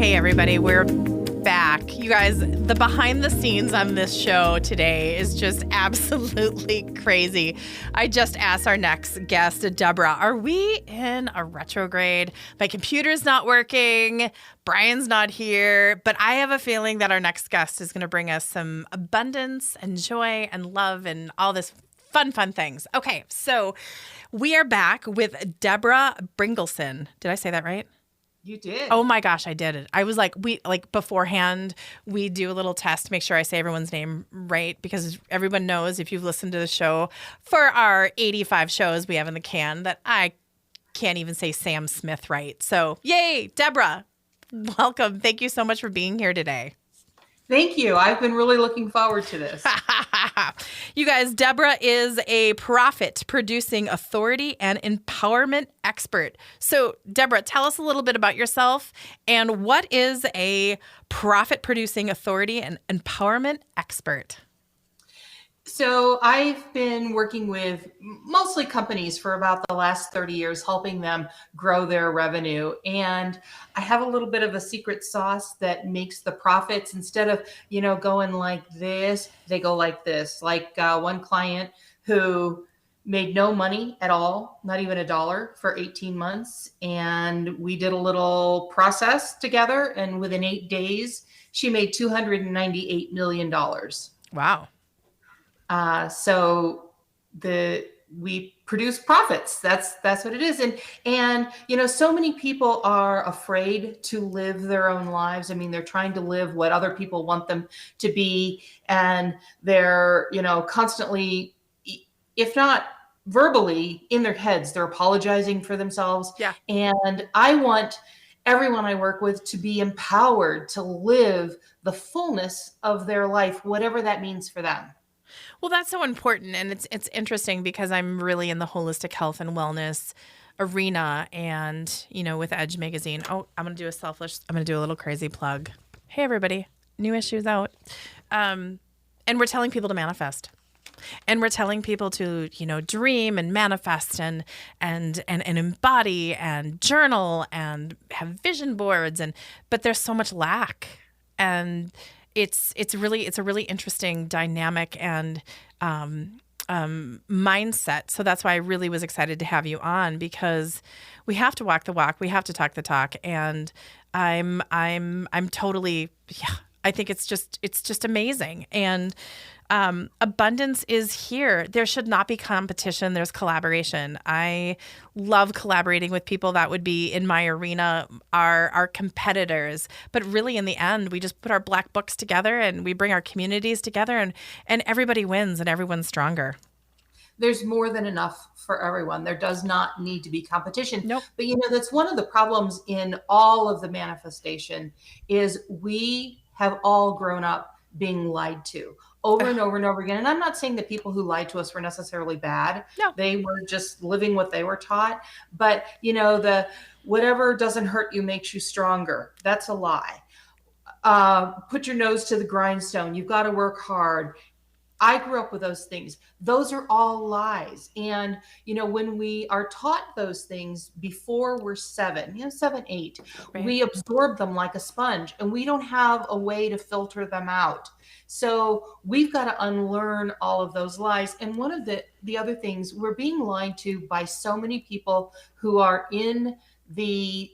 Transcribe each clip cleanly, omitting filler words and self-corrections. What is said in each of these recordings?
Hey, everybody, we're back. You guys, the behind the scenes on this show today is just absolutely crazy. I just asked our next guest, Deberah, are we in a retrograde? My computer's not working. Brian's not here, but I have a feeling that our next guest is going to bring us some abundance and joy and love and all this fun things. Okay, so we are back with Deberah Bringelson. Did I say that right? You did. Oh my gosh, I did it. I was like, beforehand, we do a little test to make sure I say everyone's name right, because everyone knows, if you've listened to the show for our 85 shows we have in the can, that I can't even say Sam Smith right. So yay, Deberah, welcome. Thank you so much for being here today. Thank you. I've been really looking forward to this. You guys, Deberah is a profit-producing authority and empowerment expert. So, Deberah, tell us a little bit about yourself and what is a profit-producing authority and empowerment expert? So I've been working with mostly companies for about the last 30 years, helping them grow their revenue. And I have a little bit of a secret sauce that makes the profits, instead of, going like this, they go like this. Like one client who made no money at all, not even $1 for 18 months. And we did a little process together. And within 8 days, she made $298 million. Wow. So we produce profits. That's what it is. And so many people are afraid to live their own lives. I mean, they're trying to live what other people want them to be. And they're, constantly, if not verbally, in their heads, they're apologizing for themselves. Yeah. And I want everyone I work with to be empowered to live the fullness of their life, whatever that means for them. Well, that's so important. And it's interesting because I'm really in the holistic health and wellness arena, and, with Edge Magazine. Oh, I'm going to do a little crazy plug. Hey, everybody, new issues out. And we're telling people to manifest. And we're telling people to, dream and manifest and embody and journal and have vision boards. But there's so much lack. And it's a really interesting dynamic and mindset. So that's why I really was excited to have you on, because we have to walk the walk, we have to talk the talk, and I'm totally, I think it's just amazing. And abundance is here. There should not be competition. There's collaboration. I love collaborating with people that would be in my arena, our competitors. But really, in the end, we just put our black books together and we bring our communities together, and everybody wins and everyone's stronger. There's more than enough for everyone. There does not need to be competition. Nope. But that's one of the problems in all of the manifestation, is we have all grown up being lied to over and over and over again. And I'm not saying that people who lied to us were necessarily bad. No. They were just living what they were taught. But, the whatever doesn't hurt you makes you stronger. That's a lie. Put your nose to the grindstone. You've got to work hard. I grew up with those things. Those are all lies. And, when we are taught those things before we're 7, 7, 8, right, we absorb them like a sponge, and we don't have a way to filter them out. So we've got to unlearn all of those lies. And one of the other things, we're being lied to by so many people who are in the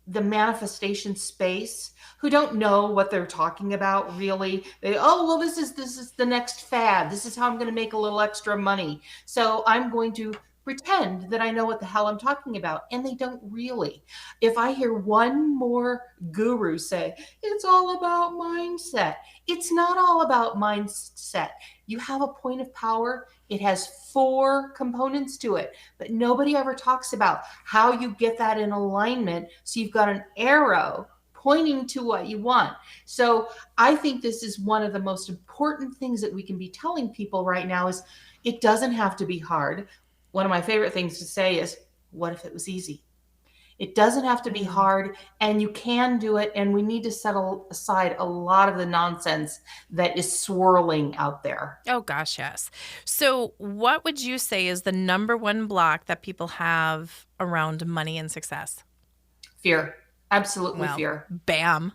manifestation space, who don't know what they're talking about really. This is the next fad. This is how I'm going to make a little extra money. So I'm going to pretend that I know what the hell I'm talking about. And they don't really. If I hear one more guru say, it's all about mindset. It's not all about mindset. You have a point of power. It has 4 components to it, but nobody ever talks about how you get that in alignment. So you've got an arrow pointing to what you want. So I think this is one of the most important things that we can be telling people right now, is it doesn't have to be hard. One of my favorite things to say is, what if it was easy? It doesn't have to be hard, and you can do it. And we need to set aside a lot of the nonsense that is swirling out there. Oh, gosh, yes. So what would you say is the number one block that people have around money and success? Fear. Absolutely Well, fear. bam.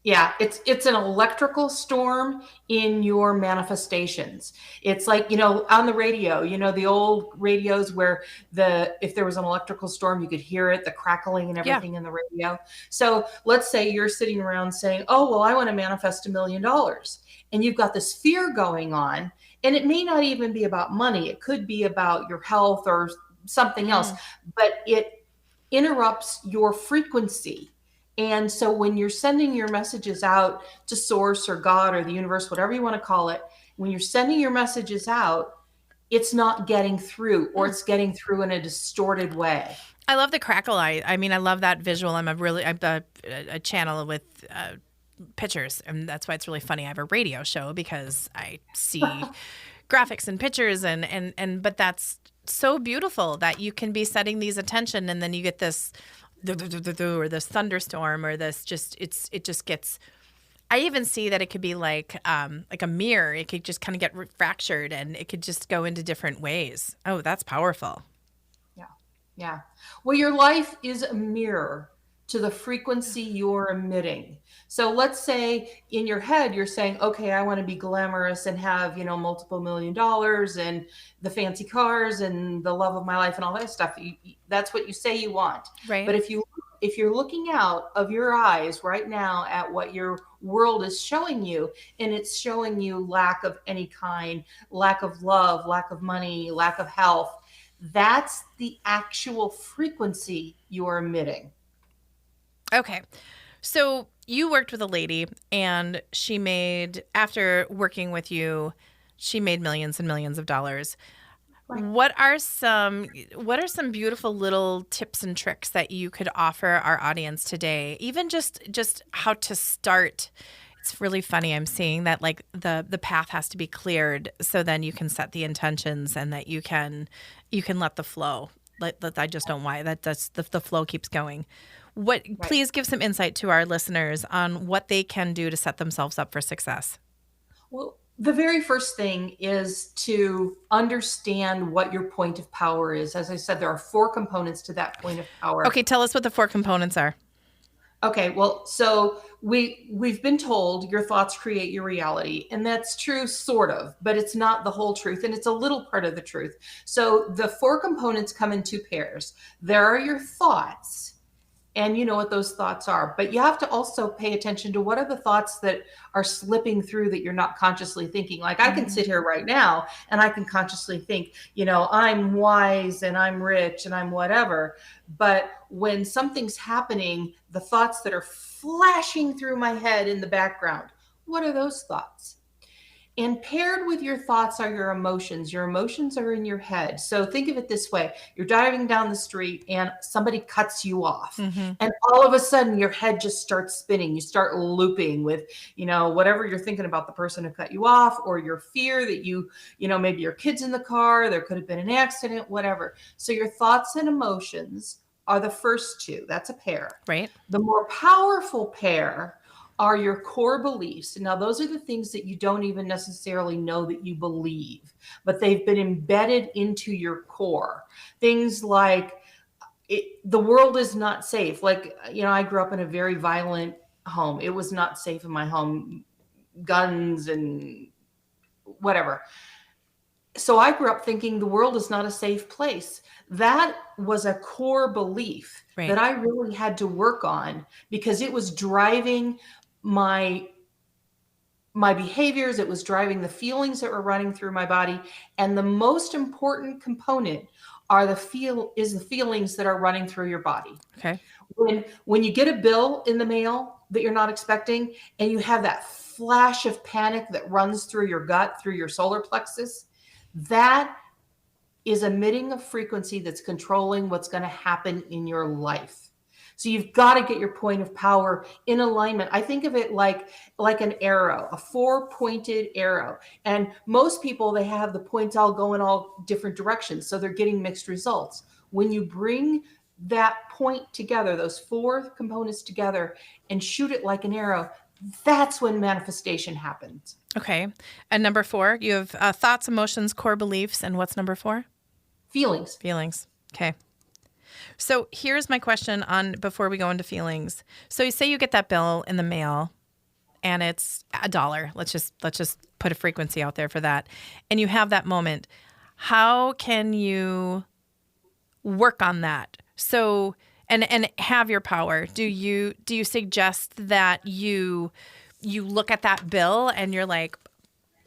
Yeah, it's an electrical storm in your manifestations. It's like, on the radio, the old radios where if there was an electrical storm, you could hear it, the crackling and Yeah. everything in the radio. So let's say you're sitting around saying, "Oh, well, I want to manifest $1 million." And you've got this fear going on, and it may not even be about money. It could be about your health or something else, Mm. but it interrupts your frequency. And so when you're sending your messages out to source or God or the universe, whatever you want to call it, when you're sending your messages out, it's not getting through, or it's getting through in a distorted way. I love the crackle. I mean, I love that visual. I'm a channel with pictures, and that's why it's really funny. I have a radio show because I see graphics and pictures, but that's so beautiful that you can be setting these attention, and then you get this or this thunderstorm or this it just gets. I even see that it could be like a mirror. It could just kind of get fractured, and it could just go into different ways. Oh, that's powerful. Yeah. Yeah. Well, your life is a mirror to the frequency you're emitting. So let's say in your head, you're saying, okay, I want to be glamorous and have, multiple $1 million and the fancy cars and the love of my life and all that stuff. That's what you say you want. Right. But if you're looking out of your eyes right now at what your world is showing you, and it's showing you lack of any kind, lack of love, lack of money, lack of health, that's the actual frequency you're emitting. Okay. So you worked with a lady, and after working with you, she made millions and millions of dollars. Right. What are some beautiful little tips and tricks that you could offer our audience today? Even just how to start. It's really funny. I'm seeing that like the path has to be cleared, so then you can set the intentions, and that you can let the flow. I just don't why that's the flow keeps going. Right. Please give some insight to our listeners on what they can do to set themselves up for success. Well, the very first thing is to understand what your point of power is. As I said, there are 4 components to that point of power. Okay, tell us what the 4 components are. Okay, well, so we've been told your thoughts create your reality, and that's true, sort of, but it's not the whole truth, and it's a little part of the truth. So the 4 components come in 2 pairs. There are your thoughts, and you know what those thoughts are, but you have to also pay attention to what are the thoughts that are slipping through that you're not consciously thinking. Like I can sit here right now and I can consciously think, I'm wise and I'm rich and I'm whatever. But when something's happening, the thoughts that are flashing through my head in the background, what are those thoughts? And paired with your thoughts are your emotions. Your emotions are in your head. So think of it this way. You're driving down the street and somebody cuts you off. Mm-hmm. And all of a sudden your head just starts spinning. You start looping with, whatever you're thinking about the person who cut you off, or your fear that maybe your kid's in the car, there could have been an accident, whatever. So your thoughts and emotions are the first 2. That's a pair. Right. The more powerful pair are your core beliefs. Now, those are the things that you don't even necessarily know that you believe, but they've been embedded into your core. Things like the world is not safe. Like, I grew up in a very violent home. It was not safe in my home, guns and whatever. So I grew up thinking the world is not a safe place. That was a core belief that I really had to work on, because it was driving my behaviors. It was driving the feelings that were running through my body. And the most important component are the feelings that are running through your body. Okay. When you get a bill in the mail that you're not expecting, and you have that flash of panic that runs through your gut, through your solar plexus, that is emitting a frequency that's controlling what's going to happen in your life. So you've got to get your point of power in alignment. I think of it like an arrow, a 4-pointed arrow. And most people, they have the points all going all different directions, so they're getting mixed results. When you bring that point together, those 4 components together, and shoot it like an arrow, that's when manifestation happens. Okay. And number 4, you have thoughts, emotions, core beliefs, and what's number 4? Feelings. Feelings. Okay. So here's my question on before we go into feelings. So you say you get that bill in the mail and it's $1. Let's just put a frequency out there for that. And you have that moment. How can you work on that? So and have your power. Do you suggest that you look at that bill and you're like,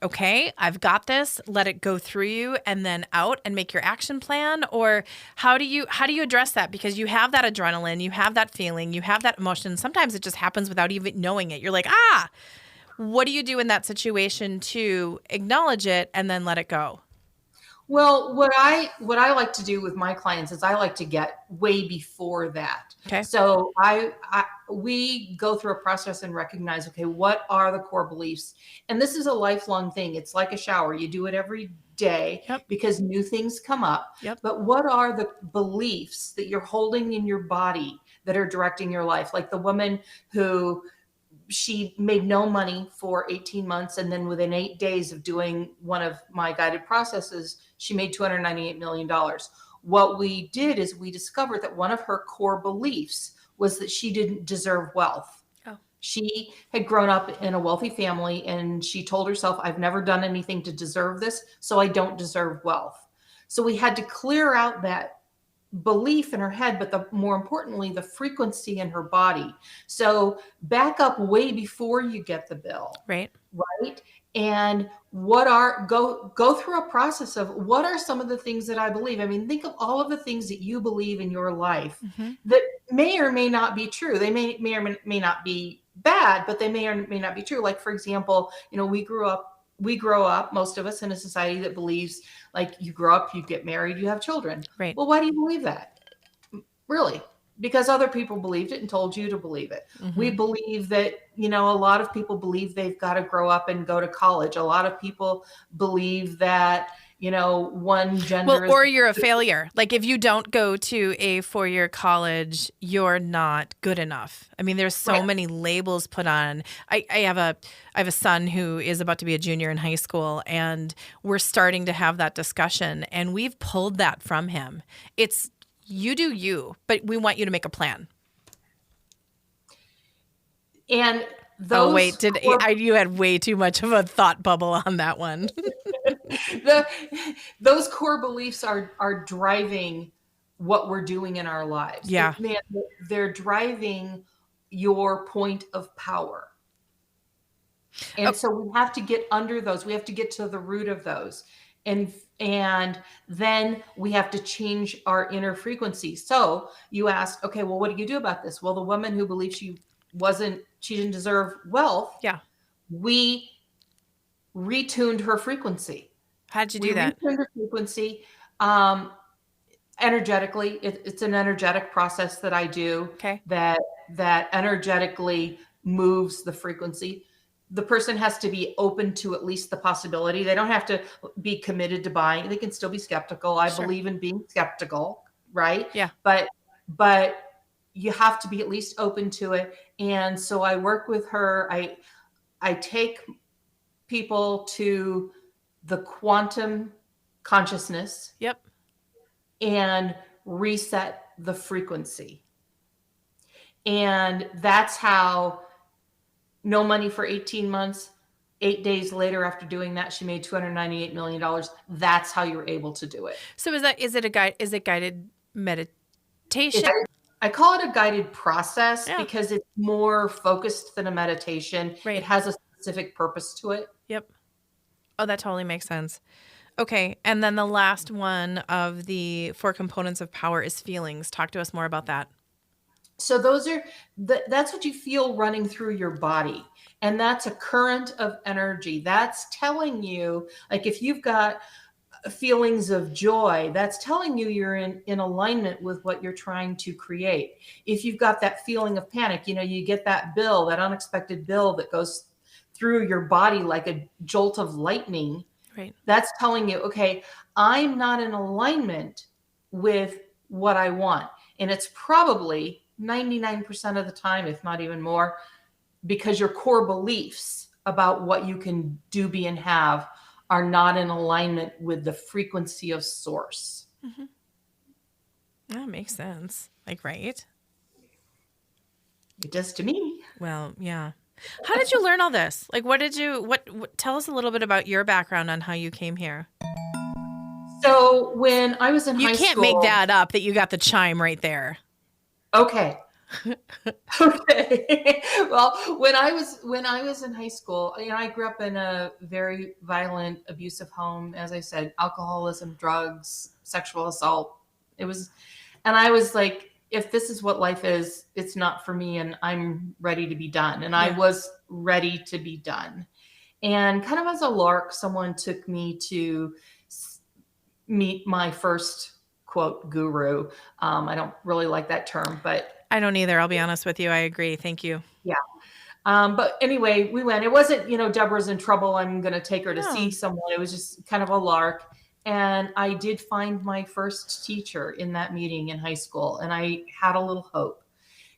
okay, I've got this, let it go through you and then out and make your action plan? Or how do you address that? Because you have that adrenaline, you have that feeling, you have that emotion. Sometimes it just happens without even knowing it. You're like, what do you do in that situation to acknowledge it and then let it go? Well, what I like to do with my clients is I like to get way before that. Okay. So we go through a process and recognize, okay, what are the core beliefs? And this is a lifelong thing. It's like a shower. You do it every day because new things come up. But what are the beliefs that you're holding in your body that are directing your life? Like the woman who she made no money for 18 months. And then within 8 days of doing one of my guided processes, she made $298 million. What we did is we discovered that one of her core beliefs was that she didn't deserve wealth. She had grown up in a wealthy family and she told herself, I've never done anything to deserve this, so I don't deserve wealth. So we had to clear out that belief in her head, but more importantly, the frequency in her body. So back up way before you get the bill. Right. And go through a process of what are some of the things that I believe. I mean, think of all of the things that you believe in your life that may or may not be true. They may or may not be bad, but they may or may not be true. Like, for example, we grow up, most of us, in a society that believes, like, you grow up, you get married, you have children. Right. Well, why do you believe that? Really? Because other people believed it and told you to believe it. We believe that, a lot of people believe they've got to grow up and go to college. A lot of people believe that, one gender or you're a failure. Like if you don't go to a 4-year college, you're not good enough. I mean, there's so many labels put on. I have a son who is about to be a junior in high school, and we're starting to have that discussion, and we've pulled that from him. It's you do you, but we want you to make a plan. And you had way too much of a thought bubble on that one. Those core beliefs are driving what we're doing in our lives. Yeah. They're driving your point of power. And so we have to get under those. We have to get to the root of those. And then we have to change our inner frequency. So you ask, okay, well, what do you do about this? Well, the woman who believes she didn't deserve wealth. Yeah. We retuned her frequency. How'd you do that? We retuned her frequency energetically. It's an energetic process that I do. Okay. That energetically moves the frequency. The person has to be open to at least the possibility. They don't have to be committed to buying. They can still be skeptical. I believe in being skeptical, right? Yeah. But you have to be at least open to it. And so I work with her. I take people to the quantum consciousness. Yep. And reset the frequency. And that's how no money for 18 months. 8 days later, after doing that, she made $298 million. That's how you're able to do it. So is it guided meditation? I call it a guided process because it's more focused than a meditation. Right. It has a specific purpose to it. Yep. Oh, that totally makes sense. Okay. And then the last one of the 4 components of power is feelings. Talk to us more about that. So that's what you feel running through your body. And that's a current of energy. That's telling you, like, if you've got feelings of joy, that's telling you you're in alignment with what you're trying to create. If you've got that feeling of panic, you get that bill, that unexpected bill that goes through your body like a jolt of lightning. Right. That's telling you, okay, I'm not in alignment with what I want. And it's probably 99% of the time, if not even more, because your core beliefs about what you can do, be, and have are not in alignment with the frequency of source. That makes sense. Like, right? It does to me. Well, yeah. How did you learn all this? Like, what tell us a little bit about your background on how you came here. So when I was in You high can't make school, that up that you got the chime right there. okay. Okay. Well, when I was in high school, I grew up in a very violent, abusive home. As I said, alcoholism, drugs, sexual assault. It was, and I was like, if this is what life is, it's not for me, and I'm ready to be done. And I Yeah. was ready to be done. And kind of as a lark, someone took me to meet my first quote guru. I don't really like that term, but I don't either. I'll be honest with you. I agree. Thank you. yeah. But anyway, we went. It wasn't, Deborah's in trouble, I'm going to take her to see No. someone. It was just kind of a lark. And I did find my first teacher in that meeting in high school, and I had a little hope.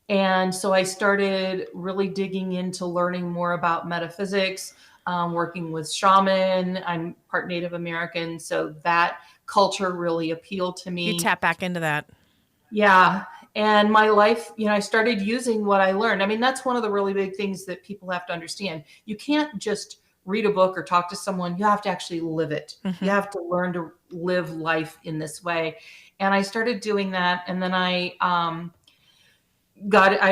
And so I started really digging into learning more about metaphysics, working with shaman. I'm part Native American, so that culture really appealed to You me. tap back into that. Yeah. And my life, I started using what I learned. I mean, that's one of the really big things that people have to understand. You can't just read a book or talk to someone. You have to actually live it. You Mm-hmm. have to learn to live life in this way. And I started doing that. And then I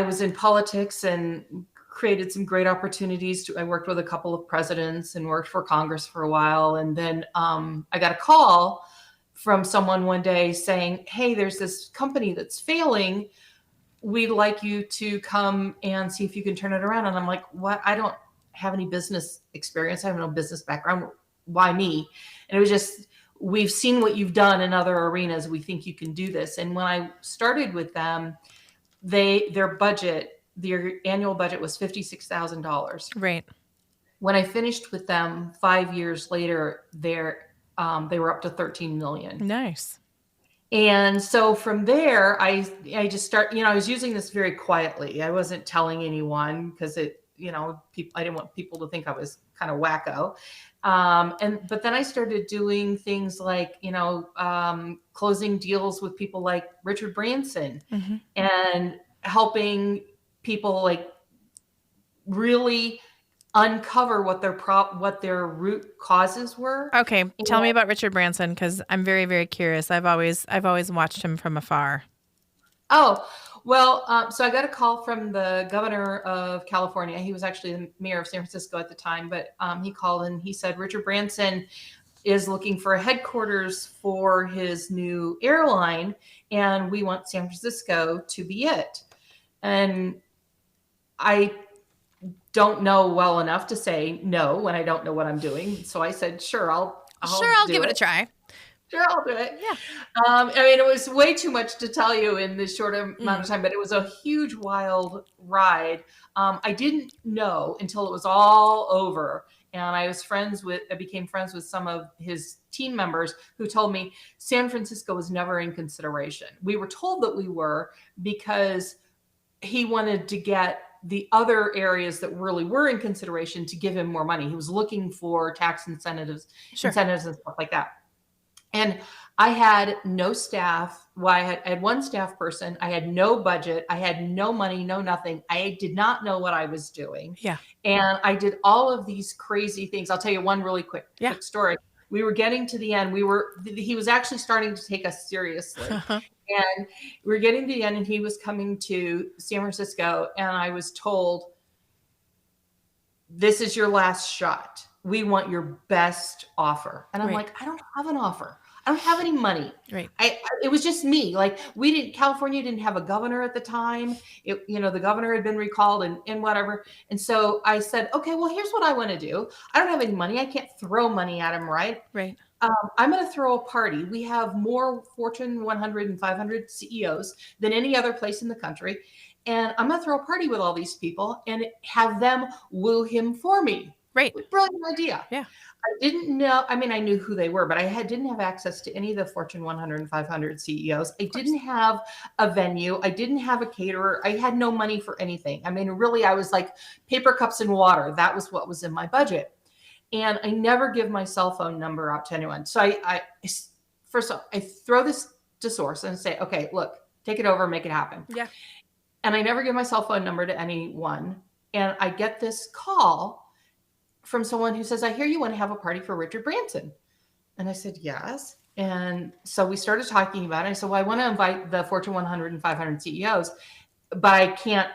was in politics and created some great opportunities. I worked with a couple of presidents and worked for Congress for a while. And then I got a call from someone one day saying, hey, there's this company that's failing. We'd like you to come and see if you can turn it around. And I'm like, what? I don't have any business experience. I have no business background. Why me? And it was just, we've seen what you've done in other arenas. We think you can do this. And when I started with them, their annual budget was $56,000. Right. When I finished with them 5 years later, they were up to 13 million. Nice. And so from there, I just I was using this very quietly. I wasn't telling anyone because I didn't want people to think I was kind of wacko. But then I started doing things like, closing deals with people like Richard Branson, Mm-hmm. and helping people like really uncover what their root causes were. Okay, tell me about Richard Branson because I'm very, very curious. I've always watched him from afar. Oh, well, so I got a call from the governor of California. He was actually the mayor of San Francisco at the time, but he called and he said, Richard Branson is looking for a headquarters for his new airline, and we want San Francisco to be it. And I don't know well enough to say no when I don't know what I'm doing. So I said, sure, I'll Give it a try. Sure, I'll do it. Yeah. I mean, it was way too much to tell you in this short amount of time, but it was a huge, wild ride. I didn't know until it was all over. And I became friends with some of his team members who told me San Francisco was never in consideration. We were told that we were because he wanted to get the other areas that really were in consideration to give him more money. He was looking for tax incentives and stuff like that. And I had no staff. Well, I had one staff person. I had no budget. I had no money, no nothing. I did not know what I was doing. Yeah. And I did all of these crazy things. I'll tell you one really quick story. We were getting to the end. He was actually starting to take us seriously. And we were getting to the end, and he was coming to San Francisco, and I was told, this is your last shot. We want your best offer. And I'm like, I don't have an offer. I don't have any money. Right. It was just me. Like California didn't have a governor at the time. The governor had been recalled and whatever. And so I said, okay, well, here's what I want to do. I don't have any money. I can't throw money at him. Right. Right. I'm going to throw a party. We have more Fortune 100 and 500 CEOs than any other place in the country. And I'm going to throw a party with all these people and have them woo him for me. Right. Brilliant idea. Yeah. I didn't know. I mean, I knew who they were, but I didn't have access to any of the Fortune 100 and 500 CEOs. I didn't have a venue. I didn't have a caterer. I had no money for anything. I mean, really, I was like paper cups and water. That was what was in my budget. And I never give my cell phone number out to anyone. So first of all, I throw this to source and say, okay, look, take it over, make it happen. Yeah. And I never give my cell phone number to anyone. And I get this call from someone who says, I hear you want to have a party for Richard Branson. And I said, yes. And so we started talking about it. I said, well, I want to invite the Fortune 100 and 500 CEOs, but I can't,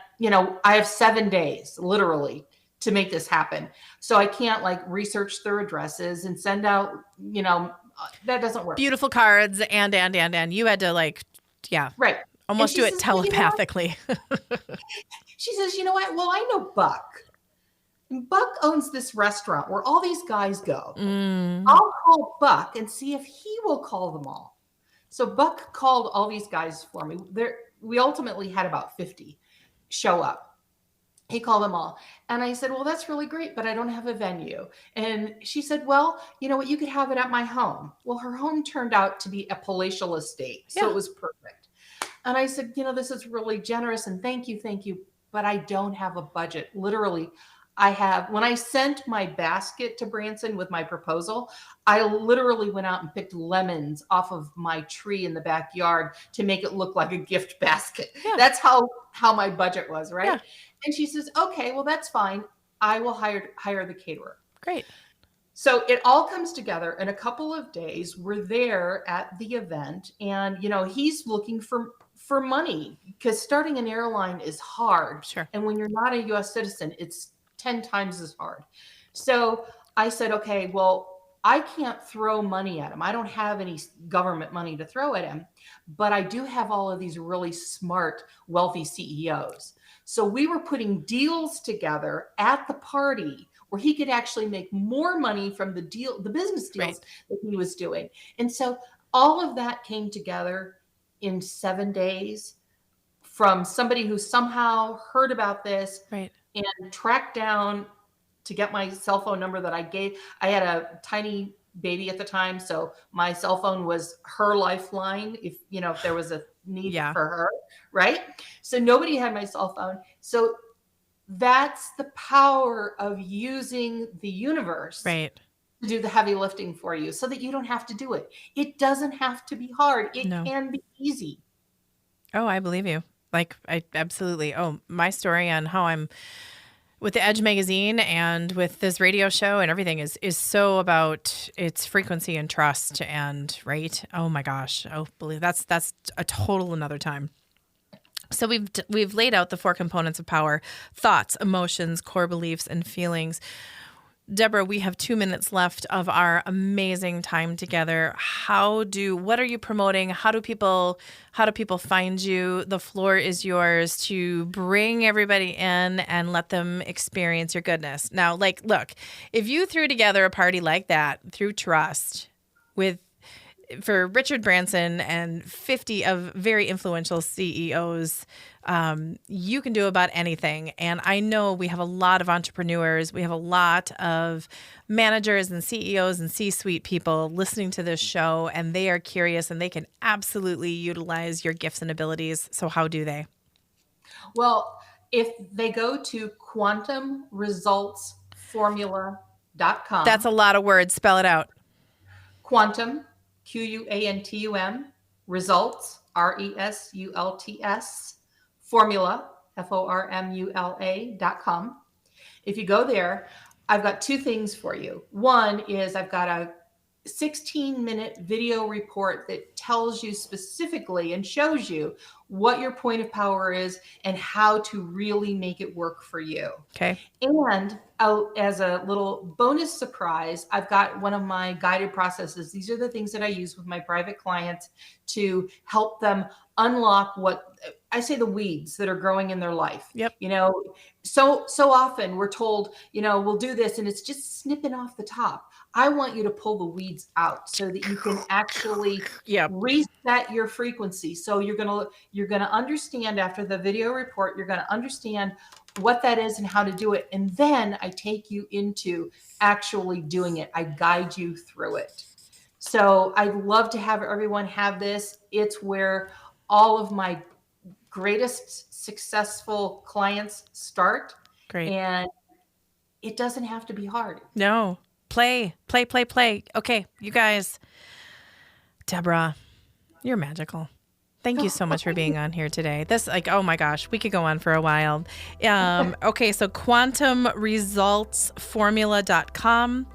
I have 7 days literally to make this happen. So I can't like research their addresses and send out, that doesn't work. Beautiful cards and you had to right. Almost do it telepathically. She says, you know what? Well, I know Buck. Buck owns this restaurant where all these guys go. I'll call Buck and see if he will call them all. So Buck called all these guys for me. We ultimately had about 50 show up. He called them all. And I said, well, that's really great, but I don't have a venue. And she said, well, you know what? You could have it at my home. Well, her home turned out to be a palatial estate. So it was perfect. And I said, this is really generous and thank you. But I don't have a budget. Literally, when I sent my basket to Branson with my proposal, I literally went out and picked lemons off of my tree in the backyard to make it look like a gift basket. Yeah. That's how my budget was, right? Yeah. And she says, okay, well, that's fine. I will hire the caterer. Great. So it all comes together in a couple of days. We're there at the event and, he's looking for money because starting an airline is hard. Sure. And when you're not a U.S. citizen, it's 10 times as hard. So I said, okay, well, I can't throw money at him. I don't have any government money to throw at him, but I do have all of these really smart, wealthy CEOs. So we were putting deals together at the party where he could actually make more money from the business deals that he was doing. And so all of that came together in 7 days from somebody who somehow heard about this and tracked down to get my cell phone number that I gave. I had a tiny baby at the time, so my cell phone was her lifeline if there was a need for her, right? So nobody had my cell phone. So that's the power of using the universe to do the heavy lifting for you so that you don't have to do it. It doesn't have to be hard. It can be easy. Oh, I believe you. I absolutely. Oh, my story on how I'm with the Edge magazine and with this radio show and everything is so about its frequency and trust and Oh my gosh. Oh, believe that's a total another time. So we've laid out the 4 components of power: thoughts, emotions, core beliefs, and feelings. Deberah, we have 2 minutes left of our amazing time together. What are you promoting? How do people find you? The floor is yours to bring everybody in and let them experience your goodness. Now, look, if you threw together a party like that through trust for Richard Branson and 50 of very influential CEOs, you can do about anything. And I know we have a lot of entrepreneurs. We have a lot of managers and CEOs and C-suite people listening to this show, and they are curious and they can absolutely utilize your gifts and abilities. So how do they? Well, if they go to quantumresultsformula.com. That's a lot of words. Spell it out. Quantum, Quantum, results, RESULTS, formula, FORMULA.com. If you go there, I've got 2 things for you. One is I've got a 16-minute video report that tells you specifically and shows you what your point of power is and how to really make it work for you. Okay. And as a little bonus surprise, I've got one of my guided processes. These are the things that I use with my private clients to help them unlock what I say, the weeds that are growing in their life. Yep. So often we're told, we'll do this and it's just snipping off the top. I want you to pull the weeds out so that you can actually reset your frequency. So you're going to understand after the video report, you're going to understand what that is and how to do it. And then I take you into actually doing it. I guide you through it. So I'd love to have everyone have this. It's where all of my greatest successful clients start. Great. And it doesn't have to be hard. No. Play. Okay, you guys. Deberah, You're magical. Thank you so much for being on here today. This, oh my gosh, we could go on for a while. Okay, so quantumresultsformula.com.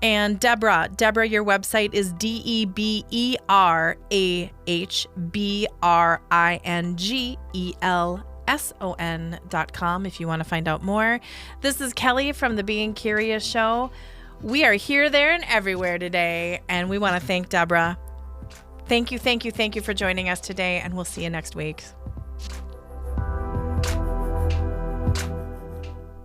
And Deberah, your website is DeberahBringelson.com if you want to find out more. This is Kelly from the Being Curious Show. We are here, there, and everywhere today, and we want to thank Deberah. Thank you for joining us today, and we'll see you next week.